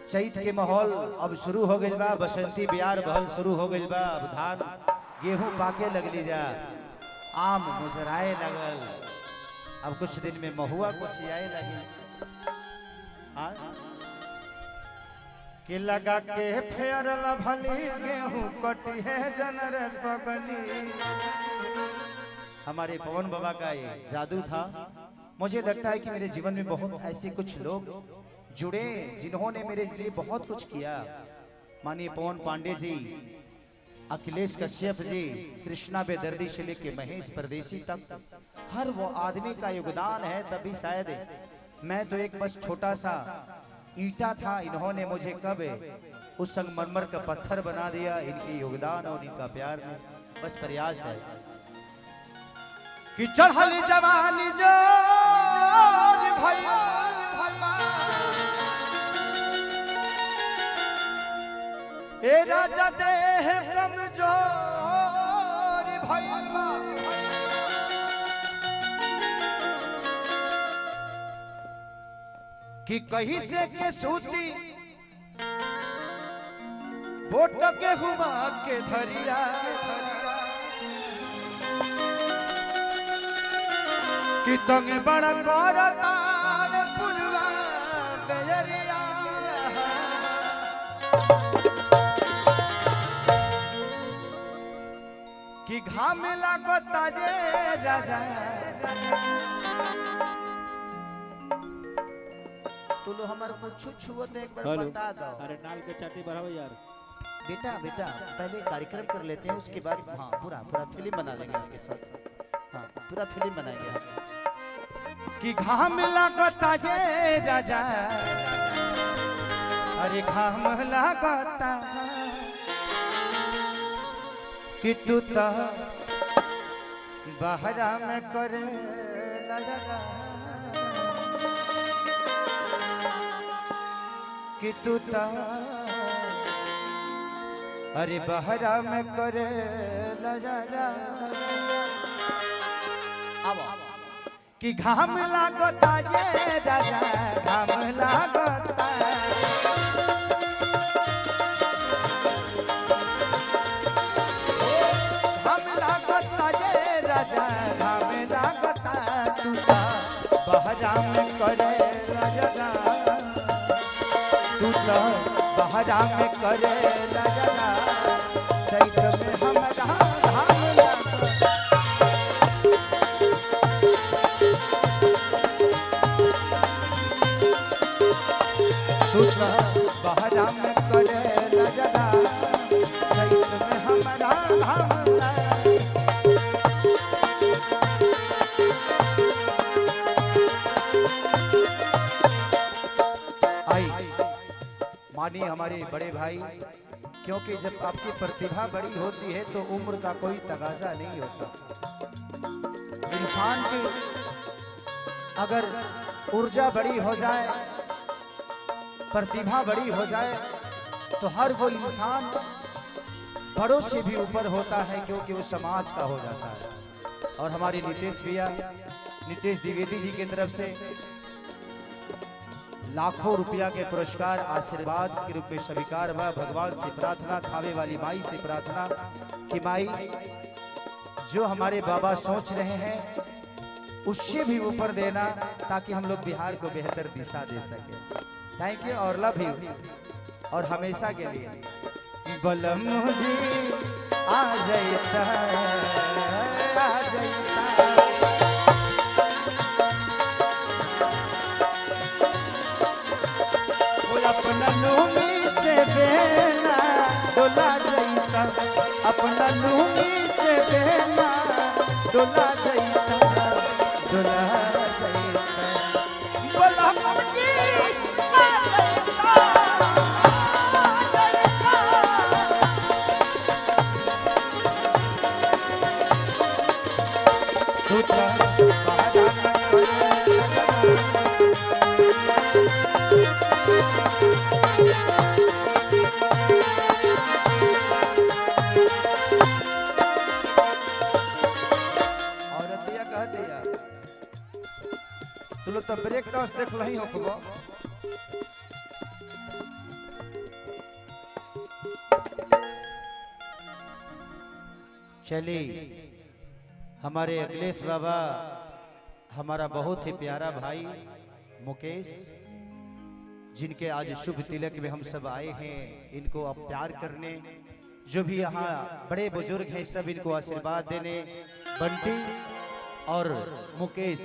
चैत के माहौल अब शुरू हो गइल बा, बसंती बिहार बहल शुरू हो गइल बा। अब धान गेहूं पाके लगली जा, आम मुजराए लगल, अब कुछ दिन में महुआ को चियाए लगी। कि लगा के फेर भली गेहूं कटी है जनर पगली। हमारे पवन बाबा का ये जादू था। मुझे लगता है कि मेरे जीवन में बहुत ऐसे कुछ लोग जुड़े जिन्होंने मेरे लिए बहुत कुछ किया। माननीय पवन पांडे जी, अखिलेश कश्यप जी, कृष्णा बेदर्दी से लेके महेश परदेसी तक हर वो आदमी का योगदान है। तभी शायद मैं तो एक बस छोटा सा ईटा था, इन्होंने मुझे कब उस संगमरमर का पत्थर बना दिया। इनके योगदान और इनका प्यार में बस प्रयास है कि चढ़ल जवानी जो भैया ए राजा देह कमजोर भैया कि कहीं से के सूती बोट के हुआ के धरिया कि तंग बड़ा करता पुरवा बेरिया कि घाम लागता जे राजा। तू लो हमारे को छुआ तो एक बार बता दो। अरे नाल के चाटी बढ़ाओ यार। बेटा बेटा पहले कार्यक्रम कर लेते हैं, उसके बाद हाँ पूरा फिल्म बना लेंगे आपके साथ। हाँ पूरा फिल्म बनाएंगे। कि घाम लागता जे राजा, अरे घाम लागता कि तू तो बहरा में करे लगा कि तू तो अरे बहरा में करे लगा। अब कि घाम लागता ये राजा, घाम लागता घाम लागता तू बहरा में करे लगा, तू बहरा में करे लगा। चैत में हमरा घाम लागता तू बहरा में करे लगा। चैत में हमरा घाम लागता। मानिए हमारे बड़े भाई, क्योंकि जब आपकी प्रतिभा बड़ी होती है तो उम्र का कोई तगाजा नहीं होता। इंसान की अगर ऊर्जा बड़ी हो जाए, प्रतिभा बड़ी हो जाए तो हर वो इंसान बड़ों से भी ऊपर होता है, क्योंकि वो समाज का हो जाता है। और हमारे नीतीश भैया, नीतीश द्विवेदी जी की तरफ से लाखों रुपया के पुरस्कार आशीर्वाद के रूप में स्वीकार हुआ। भगवान से प्रार्थना, खावे वाली माई से प्रार्थना कि माई जो हमारे बाबा सोच रहे हैं उससे भी ऊपर देना, ताकि हम लोग बिहार को बेहतर दिशा दे सके। थैंक यू और लव यू, और हमेशा के लिए बलम जी आ जाता अपना लूंगी से बेना डोला जाता, अपना लूंगी से बेना डोला जाता, डोला जाता बोला मुझे आ जाता तू तो ब्रेक स्टेटस देख लही होखबो। चलिए हमारे अखिलेश बाबा, हमारा बहुत ही प्यारा भाई मुकेश, जिनके आज शुभ तिलक में हम सब आए हैं, इनको अब प्यार करने, जो भी यहाँ बड़े बुजुर्ग हैं सब इनको आशीर्वाद देने। बंटी और मुकेश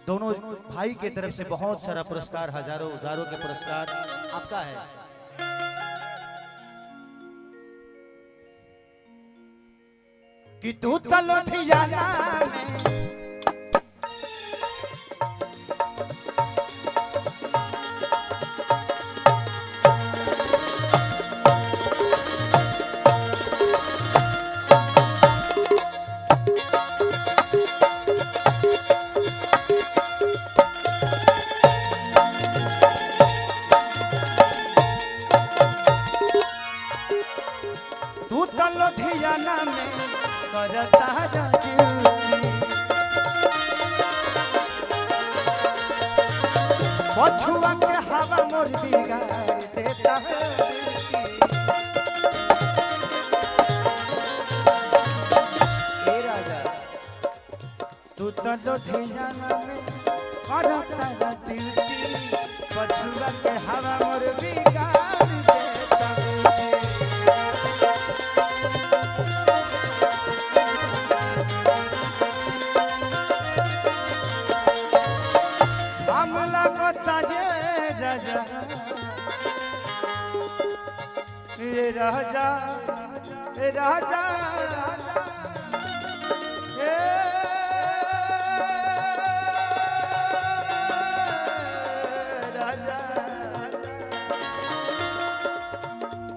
दोनों भाई के तरफ से बहुत सारा पुरस्कार, हजारों हजारों के पुरस्कार आपका है। कि तू तलोठियाना में पछुआ के हवा मोर बिगाड़ देता है। राजा तू तो लुधियाना में करता ड्यूटी, पछुआ के हवा मोर बिगाड़ देता है। राजा राजा राजा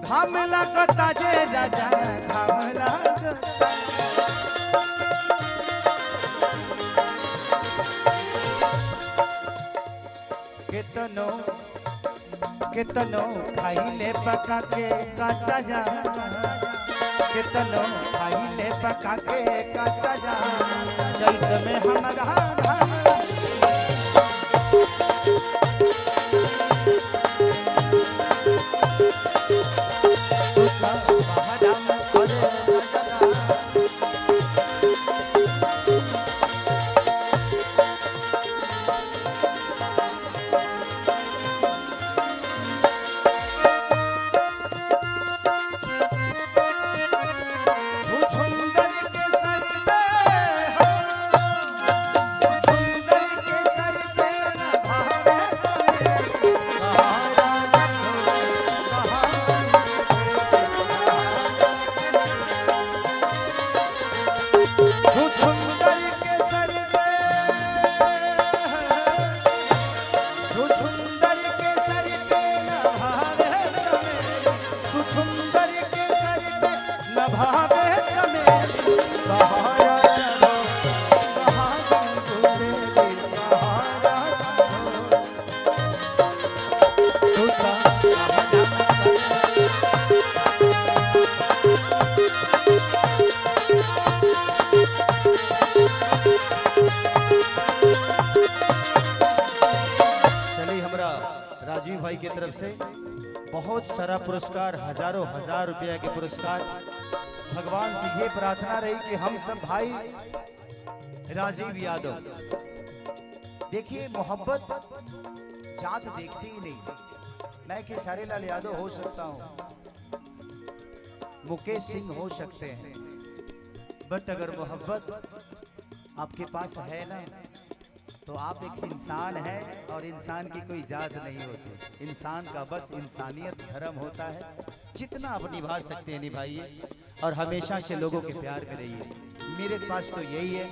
घाम लगता जे राजा, घाम लगता कितनो कितनो खाइले पका के काचा जा, कितनो खाइले पका के काचा जा, चैत में हमारा राजीव भाई की तरफ से बहुत सारा पुरस्कार, हजारों हजार रुपया के पुरस्कार। भगवान से ये प्रार्थना रही कि हम सब भाई राजीव यादव, देखिए मोहब्बत जात देखती ही नहीं। मैं खेसारी लाल यादव हो सकता हूँ, मुकेश सिंह हो सकते हैं, बट अगर मोहब्बत आपके पास है ना, तो आप एक इंसान है और इंसान की कोई जात नहीं होती। इंसान का बस इंसानियत धर्म होता है। जितना आप निभा सकते हैं निभाइए और हमेशा से लोगों के प्यार करिए। मेरे पास तो यही है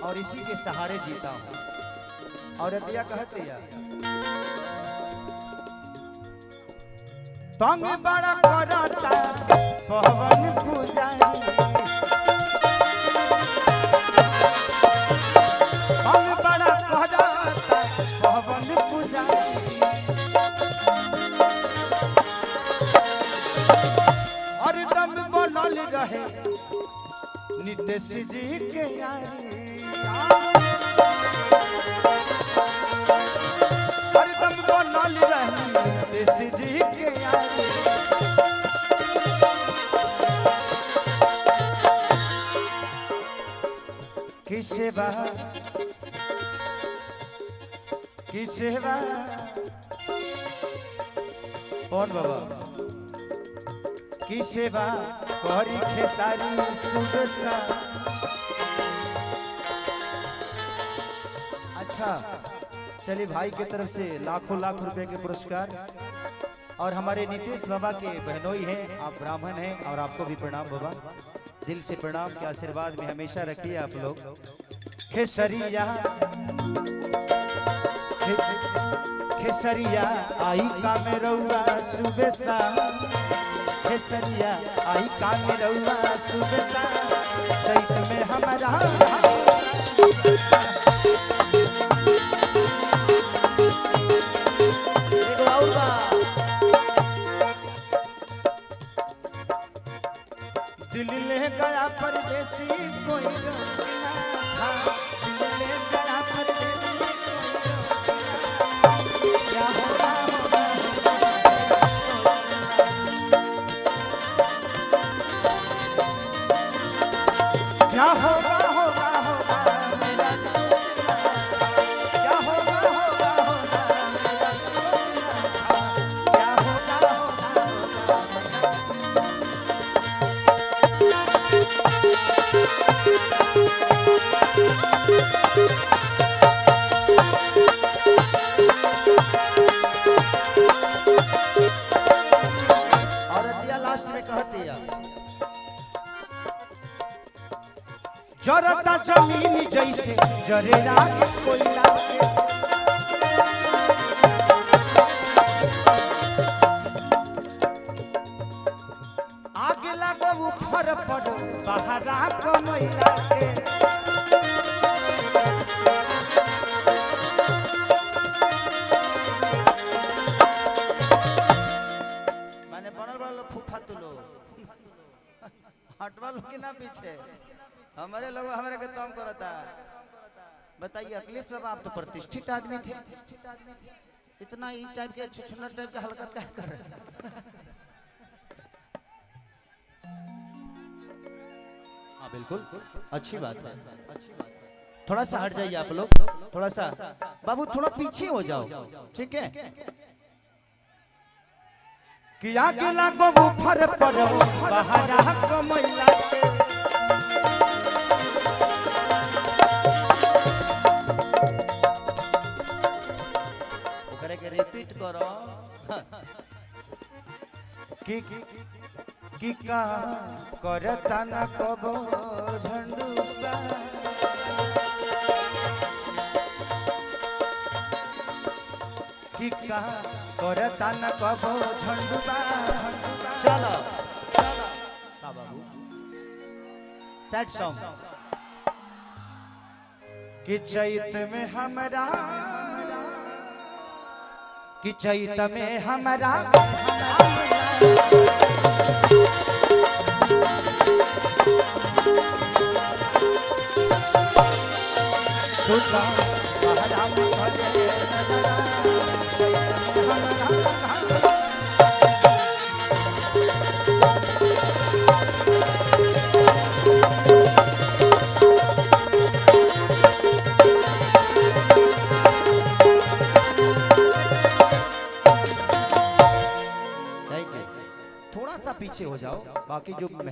और इसी के सहारे जीता हूँ। और अतिया कहते हैं तंग बड़ा करता पवन पुजारी, रहे नितेश जी के यारी बनल रही देश जी के यारी। की सेवा कौन बाबा की सेवा करी खेसारी सुबेसा। अच्छा चलिए भाई की तरफ से लाखों लाख रुपए के पुरस्कार और हमारे नीतीश बाबा के बहनोई हैं, आप ब्राह्मण हैं और आपको भी प्रणाम बाबा, दिल से प्रणाम के आशीर्वाद में हमेशा रखिए आप लोग। खेसरिया खेसरिया आई का में रउआ सुबेसा। खेसरिया आई का में रउआ सुबेसा। चैत में हमारा दिल ले गया परदेसी कोई रोकना था। दिल ले गया परदेसी क्या होगा क्या होगा होगा होगा मेरा सोचना। क्या होगा होगा होगा मेरा सोचना। क्या होगा होगा जरता जमीन जैसे जरे राग कोयला के। आगे लगो ऊपर पड़ो बहरा कमैला के। माने बनल वाला फूफा तुलो हटवा लो कि ना पीछे हमारे लोग हमारे के काम करता। बताइए अखिलेश बाबा आप तो प्रतिष्ठित आदमी थे, इतना ई टाइप के छुछुनर टाइप का हरकत क्या कर रहे हैं? हाँ बिल्कुल अच्छी बात है। थोड़ा सा हट जाइए आप लोग, थोड़ा सा बाबू थोड़ा पीछे हो जाओ, ठीक है? कि आगे लागो ऊपर पड़ो बहरा कमैला के। रिपीट करो कि का करता न कबो झंडूका। कि का करता न कबो झंडूका। चलो का बाबू सैड सॉन्ग। कि चैत में हमरा कि चैत में हमारा पीछे हो जाओ, बाकी जो मेहमान